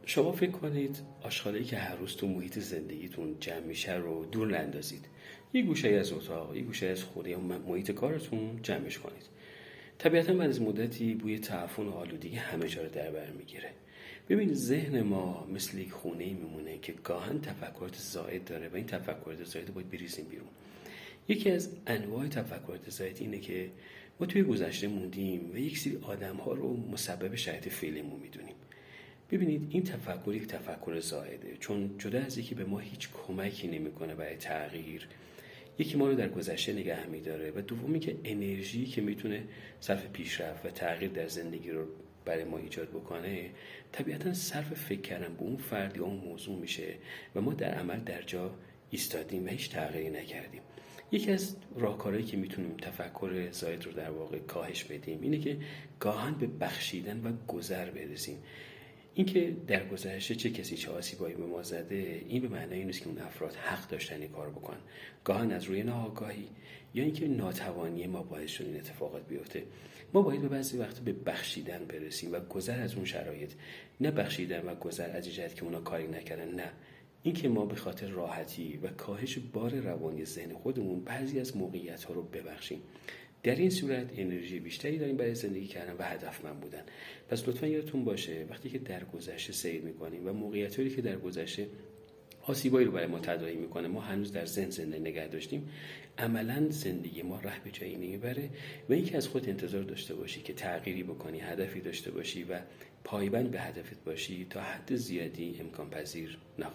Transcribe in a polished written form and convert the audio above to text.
شما فکر کنید آشغالایی که هر روز تو محیط زندگیتون جمع میشه رو دور نندازید. یه گوشه از اتاق، یه گوشه از خونه یا محیط کارتون جمعش کنید. طبیعتا بعد از مدتی بوی تعفن و آلودگی همه جا رو در بر میگیره. ببین، ذهن ما مثل یک خونه میمونه که گاهن تفکرات زائد داره و این تفکرات زائد رو باید بریزیم بیرون. یکی از انواع تفکرات زائد اینه که ما توی گذشته موندیم و یک سری آدم‌ها رو مسبب شرایط فعلیمون میدونیم. ببینید، این تفکر یک تفکر زائده، چون جدا از یکی به ما هیچ کمکی نمیکنه برای تغییر، یکی ما رو در گذشته نگه میداره و دومی که انرژی که میتونه صرف پیشرفت و تغییر در زندگی رو برای ما ایجاد بکنه طبیعتا صرف فکر کردن به اون فرد یا اون موضوع میشه و ما در عمل در جا ایستادیم و هیچ تغییری نکردیم. یکی از راهکارهایی که میتونیم تفکر زائد رو در واقع کاهش بدیم اینه که گاهن به بخشیدن و گذر برسیم. اینکه در گذشته چه کسی چه آسیبایی به ما زده، این به معنای نیست که اون افراد حق داشتن این کار بکنن. گاهن از روی ناآگاهی یا اینکه ناتوانی ما باعث شد این اتفاقات بیفته. ما باید به بعضی وقتا به بخشیدن برسیم و گذر از اون شرایط. نه بخشیدن و گذر از جهت که اونا کاری نکردن، نه، اینکه ما به خاطر راحتی و کاهش بار روانی ذهن خودمون بعضی از موقعیت‌ها رو ببخشیم. در این صورت انرژی بیشتری داریم برای زندگی کردن و هدفمند بودن. پس لطفاً یادتون باشه وقتی که در گذشته سیر می‌کنیم و موقعیتایی که در گذشته آسیبایی رو برای ما تداعی میکنه ما هنوز در ذهن زنده نگه داشتیم، عملاً زندگی ما راه به جایی نمیبره. و اینکه از خود انتظار داشته باشی که تغییری بکنی، هدفی داشته باشی و پایبند به هدفت باشی، تا حد زیادی امکان پذیر نخواهد.